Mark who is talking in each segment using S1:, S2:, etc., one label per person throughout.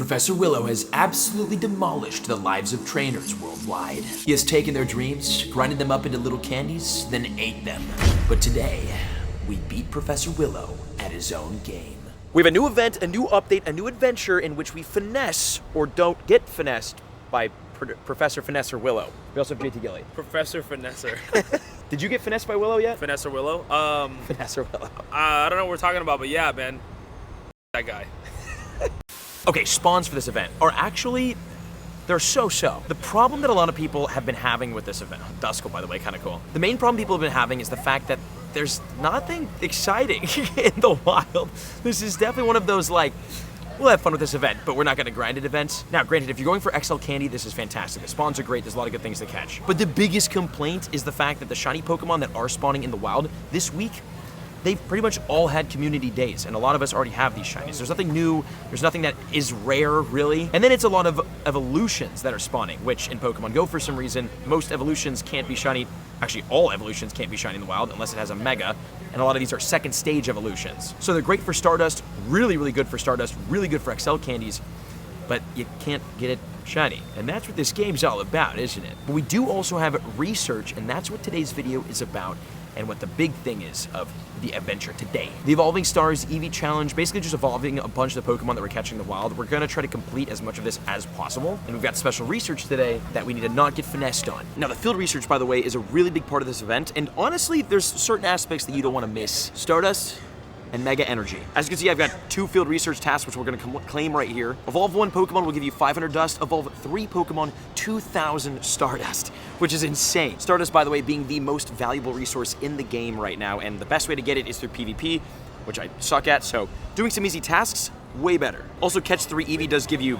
S1: Professor Willow has absolutely demolished the lives of trainers worldwide. He has taken their dreams, grinded them up into little candies, then ate them. But today, we beat Professor Willow at his own game.
S2: We have a new event, a new update, a new adventure in which we finesse or don't get finessed by Professor Finesser Willow. We also have JT Gilly.
S3: Professor Finesser.
S2: Did you get finessed by Willow yet?
S3: Finesser Willow?
S2: Finesser Willow.
S3: I don't know what we're talking about, but yeah, man. That guy.
S2: Okay, spawns for this event are actually, they're so-so. The problem that a lot of people have been having with this event, Duskull, by the way, kind of cool. The main problem people have been having is the fact that there's nothing exciting in the wild. This is definitely one of those, like, we'll have fun with this event, but we're not gonna grind it events. Now, granted, if you're going for XL candy, this is fantastic. The spawns are great, there's a lot of good things to catch. But the biggest complaint is the fact that the shiny Pokemon that are spawning in the wild this week, they've pretty much all had community days, and a lot of us already have these shinies. There's nothing new, there's nothing that is rare, really. And then it's a lot of evolutions that are spawning, which in Pokemon GO, for some reason, most evolutions can't be shiny. Actually, all evolutions can't be shiny in the wild unless it has a Mega, and a lot of these are second stage evolutions. So they're great for Stardust, really, really good for Stardust, really good for XL candies, but you can't get it shiny. And that's what this game's all about, isn't it? But we do also have research, and that's what today's video is about, and what the big thing is of the adventure today. The Evolving Stars EV Challenge, basically just evolving a bunch of the Pokemon that we're catching in the wild. We're gonna try to complete as much of this as possible, and we've got special research today that we need to not get finessed on. Now, the field research, by the way, is a really big part of this event, and honestly, there's certain aspects that you don't wanna miss. Stardust and Mega Energy. As you can see, I've got 2 field research tasks, which we're gonna claim right here. Evolve 1 Pokemon will give you 500 Dust. Evolve 3 Pokemon, 2,000 Stardust, which is insane. Stardust, by the way, being the most valuable resource in the game right now, and the best way to get it is through PvP, which I suck at, so doing some easy tasks, way better. Also, Catch 3 Eevee does give you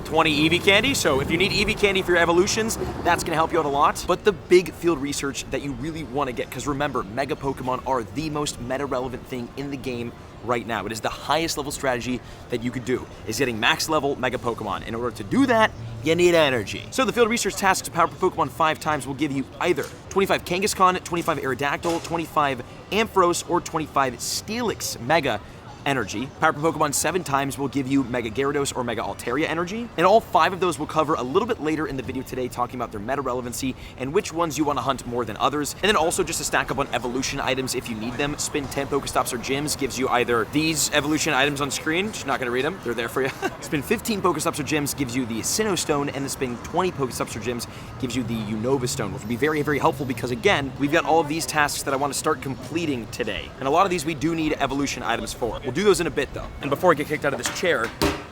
S2: 20 Eevee candy, so if you need Eevee candy for your evolutions, that's gonna help you out a lot. But the big field research that you really wanna get, because remember, Mega Pokemon are the most meta-relevant thing in the game right now. It is the highest level strategy that you could do, is getting max level Mega Pokemon. In order to do that, you need energy. So the field research tasks to power Pokemon 5 times will give you either 25 Kangaskhan, 25 Aerodactyl, 25 Ampharos, or 25 Steelix Mega energy. Power Pokemon 7 times will give you Mega Gyarados or Mega Altaria energy, and all 5 of those we'll cover a little bit later in the video today, talking about their meta relevancy and which ones you want to hunt more than others. And then also just to stack up on evolution items if you need them. Spin 10 Pokestops or gyms gives you either these evolution items on screen, just not gonna read them, they're there for you. Spin 15 Pokestops or gyms gives you the Sinnoh Stone, and the spin 20 Pokestops or gyms gives you the Unova Stone, which will be very, very helpful because again, we've got all of these tasks that I want to start completing today. And a lot of these we do need evolution items for. We'll do those in a bit though. And before I get kicked out of this chair,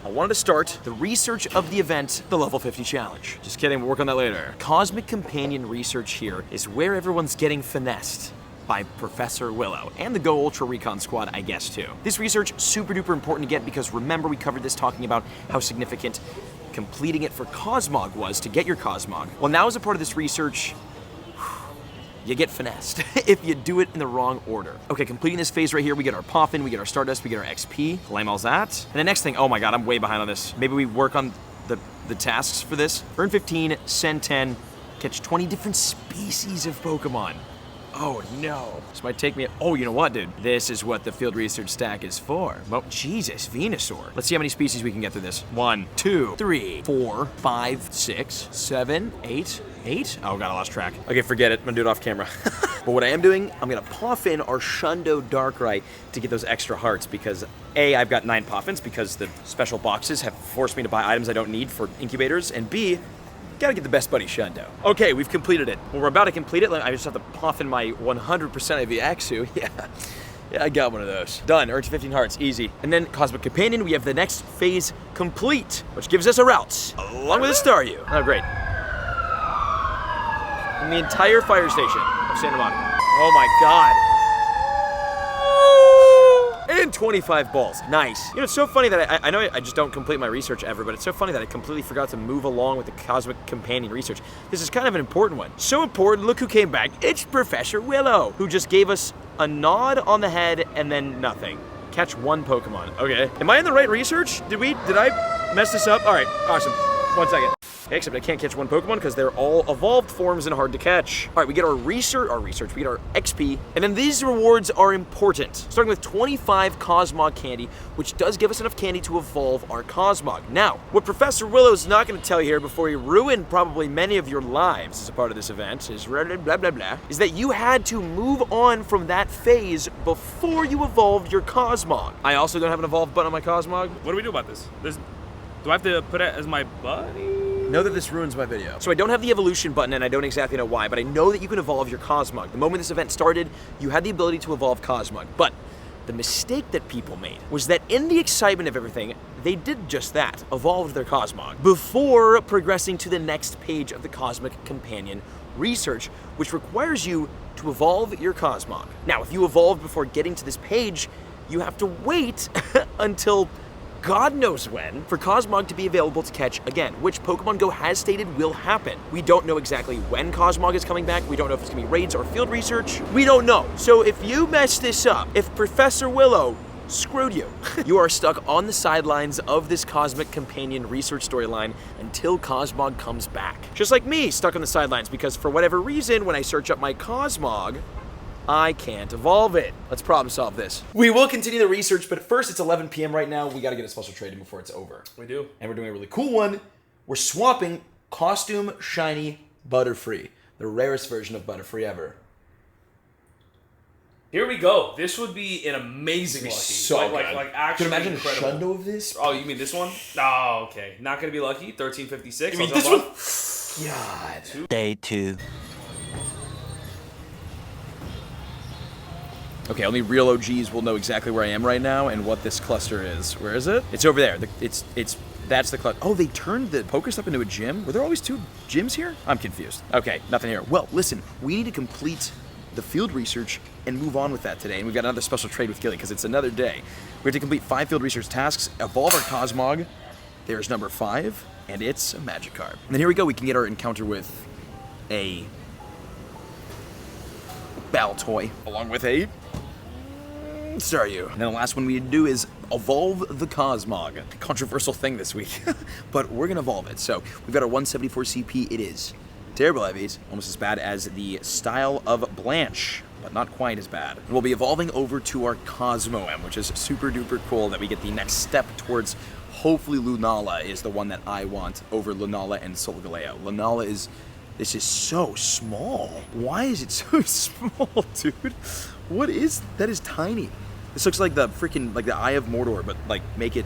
S2: I wanted to start the research of the event, the Level 50 Challenge. Just kidding, we'll work on that later. Cosmic Companion research here is where everyone's getting finessed by Professor Willow, and the Go Ultra Recon Squad, I guess, too. This research, super duper important to get because remember we covered this talking about how significant completing it for Cosmog was to get your Cosmog. Well, now as a part of this research, you get finessed if you do it in the wrong order. Okay, completing this phase right here, we get our Poffin, we get our Stardust, we get our XP, claim all that. And the next thing, oh my god, I'm way behind on this. Maybe we work on the tasks for this. Earn 15, send 10, catch 20 different species of Pokemon. Oh no. This might take me, oh, you know what, dude? This is what the field research stack is for. Oh, Jesus, Venusaur. Let's see how many species we can get through this. 1, 2, 3, 4, 5, 6, 7, 8, 8? Oh god, I lost track. Okay, forget it, I'm gonna do it off camera. But what I am doing, I'm gonna Poffin our Shundo Darkrai to get those extra hearts because A, I've got 9 Poffins because the special boxes have forced me to buy items I don't need for incubators, and B, gotta get the best buddy Shundo. Okay, we've completed it. Well, we're about to complete it. I just have to Poffin my 100% of the Axu. Yeah, I got one of those. Done, earned 15 hearts, easy. And then Cosmic Companion, we have the next phase complete, which gives us a route, along with a Staryu. Oh, great. And the entire fire station of Santa Monica. Oh my god. And 25 balls, nice. You know, it's so funny that I know I just don't complete my research ever, but it's so funny that I completely forgot to move along with the Cosmic Companion research. This is kind of an important one. So important, look who came back. It's Professor Willow, who just gave us a nod on the head and then nothing. Catch 1 Pokemon, okay. Am I in the right research? Did I mess this up? All right, awesome, 1 second. Except I can't catch one Pokemon because they're all evolved forms and hard to catch. All right, we get our research, we get our XP, and then these rewards are important. Starting with 25 Cosmog candy, which does give us enough candy to evolve our Cosmog. Now, what Professor Willow's not going to tell you here before he ruined probably many of your lives as a part of this event is blah, blah, blah, blah, is that you had to move on from that phase before you evolved your Cosmog. I also don't have an evolve button on my Cosmog.
S3: What do we do about this? Do I have to put it as my buddy?
S2: Know that this ruins my video. So I don't have the evolution button, and I don't exactly know why, but I know that you can evolve your Cosmog. The moment this event started, you had the ability to evolve Cosmog. But the mistake that people made was that in the excitement of everything, they did just that, evolved their Cosmog, before progressing to the next page of the Cosmic Companion research, which requires you to evolve your Cosmog. Now, if you evolve before getting to this page, you have to wait until God knows when for Cosmog to be available to catch again, which Pokemon Go has stated will happen. We don't know exactly when Cosmog is coming back. We don't know if it's gonna be raids or field research. We don't know. So if you mess this up, if Professor Willow screwed you, you are stuck on the sidelines of this Cosmic Companion research storyline until Cosmog comes back. Just like me, stuck on the sidelines because for whatever reason, when I search up my Cosmog, I can't evolve it. Let's problem solve this. We will continue the research, but first it's 11 p.m. right now. We gotta get a special trade in before it's over.
S3: We do.
S2: And we're doing a really cool one. We're swapping Costume Shiny Butterfree, the rarest version of Butterfree ever.
S3: Here we go. This would be an amazing lucky.
S2: So
S3: like actually
S2: can you imagine
S3: incredible.
S2: a Shundo of this?
S3: Oh, you mean this one? Oh, okay. Not gonna be lucky. 1356.
S2: You mean this one? God.
S4: Day 2.
S2: Okay, only real OGs will know exactly where I am right now and what this cluster is. Where is it? It's over there. That's the cluster. Oh, they turned the Pokéstop into a gym? Were there always 2 gyms here? I'm confused. Okay, nothing here. Well, listen, we need to complete the field research and move on with that today. And we've got another special trade with Gilly because it's another day. We have to complete 5 field research tasks, evolve our Cosmog. There's number 5, and it's a Magikarp. And then here we go. We can get our encounter with a Baltoy, along with a Staryu. And then the last one we need to do is evolve the Cosmog. Controversial thing this week, but we're gonna evolve it. So we've got our 174 CP. It is terrible heavies, almost as bad as the Style of Blanche, but not quite as bad. And we'll be evolving over to our Cosmoem, which is super duper cool that we get the next step towards hopefully Lunala is the one that I want over Lunala and Solgaleo. Lunala is, this is so small. Why is it so small, dude? What is, that is tiny. This looks like the freaking, like the Eye of Mordor, but like make it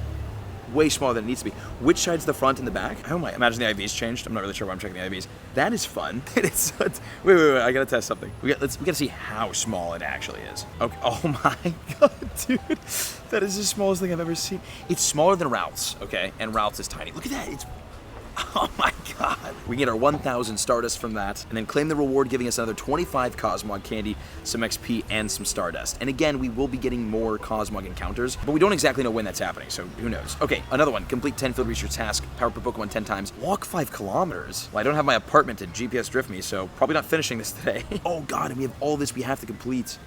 S2: way smaller than it needs to be. Which side's the front and the back? Oh my, imagine the IVs changed. I'm not really sure why I'm checking the IVs. That is fun. It's, wait, I gotta test something. We gotta see how small it actually is. Okay, oh my God, dude. That is the smallest thing I've ever seen. It's smaller than Ralph's, okay? And Ralph's is tiny. Look at that, it's, oh my God. We get our 1,000 Stardust from that, and then claim the reward, giving us another 25 Cosmog candy, some XP, and some Stardust. And again, we will be getting more Cosmog encounters, but we don't exactly know when that's happening, so who knows. Okay, another one. Complete 10 field research task, power per Pokemon 10 times, walk 5 kilometers. Well, I don't have my apartment to GPS drift me, so probably not finishing this today. Oh God, and we have all this we have to complete.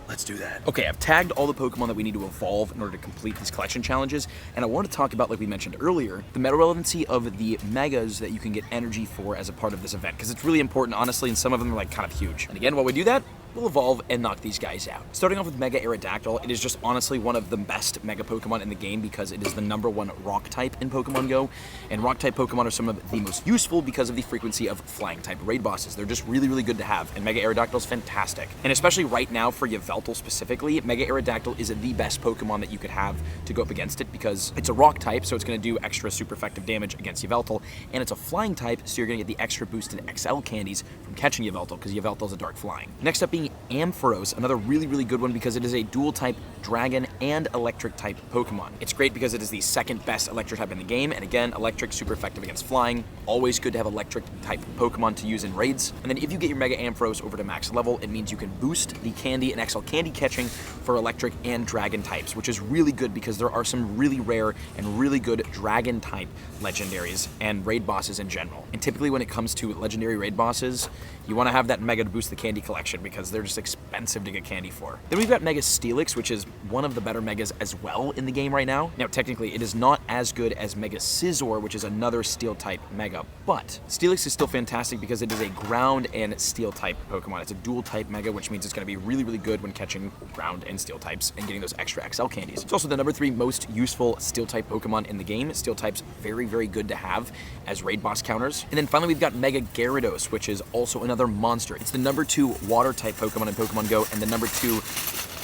S2: Let's do that. Okay, I've tagged all the Pokemon that we need to evolve in order to complete these collection challenges, and I want to talk about, like we mentioned earlier, the meta relevancy of the Megas that you can get energy for as a part of this event, because it's really important, honestly, and some of them are like kind of huge. And again, while we do that, we'll evolve and knock these guys out. Starting off with Mega Aerodactyl, it is just honestly one of the best Mega Pokemon in the game because it is the #1 Rock type in Pokemon Go, and Rock type Pokemon are some of the most useful because of the frequency of Flying type raid bosses. They're just really, really good to have, and Mega Aerodactyl is fantastic. And especially right now for Yveltal specifically, Mega Aerodactyl is the best Pokemon that you could have to go up against it because it's a Rock type, so it's going to do extra super effective damage against Yveltal, and it's a Flying type, so you're going to get the extra boosted XL candies from catching Yveltal because Yveltal is a Dark Flying. Next up being Ampharos, another really, really good one because it is a dual type dragon and electric type Pokemon. It's great because it is the second best electric type in the game, and again, electric super effective against flying. Always good to have electric type Pokemon to use in raids. And then if you get your Mega Ampharos over to max level, it means you can boost the candy and XL candy catching for electric and dragon types, which is really good because there are some really rare and really good dragon type legendaries and raid bosses in general. And typically when it comes to legendary raid bosses, you want to have that Mega to boost the candy collection because because they're just expensive to get candy for. Then we've got Mega Steelix, which is one of the better Megas as well in the game right now. Now, technically, it is not as good as Mega Scizor, which is another Steel-type Mega, but Steelix is still fantastic because it is a Ground and Steel-type Pokemon. It's a Dual-type Mega, which means it's going to be really, really good when catching Ground and Steel types and getting those extra XL candies. It's also the number 3 most useful Steel-type Pokemon in the game. Steel-type's very, very good to have as raid boss counters. And then finally, we've got Mega Gyarados, which is also another monster. It's the number 2 Water-type Pokemon in Pokemon GO and the number 2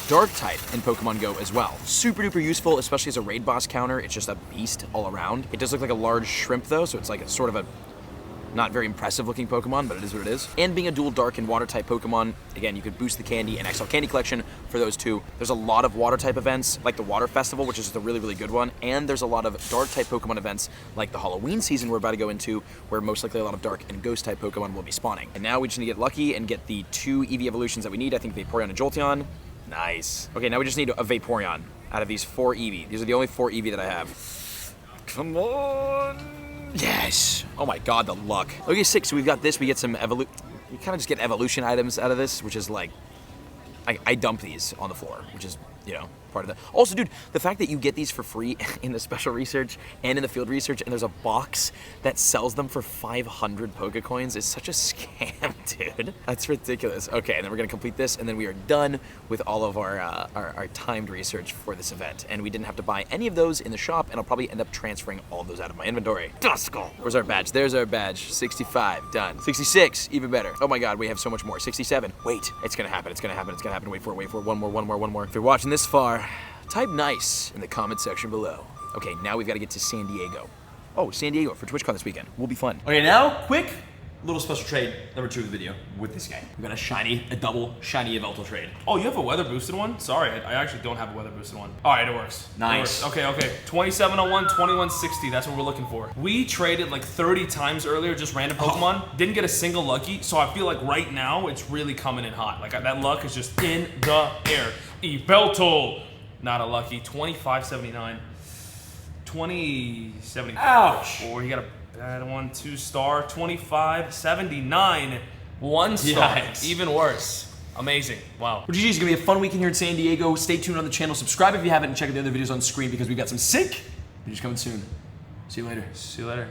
S2: Dark-type in Pokemon GO as well. Super duper useful, especially as a raid boss counter. It's just a beast all around. It does look like a large shrimp though, so it's like a sort of a not very impressive looking Pokemon, but it is what it is. And being a dual Dark and Water type Pokemon, again, you could boost the candy and XL candy collection for those two. There's a lot of Water type events, like the Water Festival, which is just a really, really good one. And there's a lot of Dark type Pokemon events, like the Halloween season we're about to go into, where most likely a lot of Dark and Ghost type Pokemon will be spawning. And now we just need to get lucky and get the 2 EV evolutions that we need. I think Vaporeon and Jolteon. Nice. Okay, now we just need a Vaporeon out of these 4 Eevee. These are the only 4 Eevee that I have. Come on. Yes. Oh my god, the luck. Okay, 6. So we've got this. We get some we kind of just get evolution items out of this, which is like, I dump these on the floor, which is, you know, part of the. Also, dude, the fact that you get these for free in the special research and in the field research, and there's a box that sells them for 500 Pokecoins is such a scam, dude. That's ridiculous. Okay, and then we're gonna complete this, and then we are done with all of our timed research for this event. And we didn't have to buy any of those in the shop, and I'll probably end up transferring all of those out of my inventory. Duskull. Where's our badge? There's our badge. 65, done. 66, even better. Oh my god, we have so much more. 67. Wait, it's gonna happen. It's gonna happen. It's gonna happen. Wait for it. Wait for it. One more. If you're watching this far, type nice in the comment section below. Okay, now we've got to get to San Diego. Oh, San Diego for TwitchCon this weekend. Will be fun.
S1: Okay, now, quick little special trade number 2 of the video with this guy. We got a double shiny Yveltal trade.
S3: Oh, you have a weather boosted one? Sorry, I actually don't have a weather boosted one. All right, it works.
S1: Nice.
S3: It works. Okay. 2701, 2160. That's what we're looking for. We traded like 30 times earlier, just random Pokemon. Didn't get a single lucky, so I feel like right now it's really coming in hot. Like that luck is just in the air. Yveltal, not a lucky. 2579. 2070.
S1: Ouch.
S3: Or you got a bad one, 2-star, 2579, 1-star.
S1: Yikes.
S3: Even worse. Amazing. Wow.
S1: Well, GG, it's gonna be a fun weekend here in San Diego. Stay tuned on the channel. Subscribe if you haven't, and check out the other videos on screen because we've got some sick videos coming soon. See you later.
S3: See you later.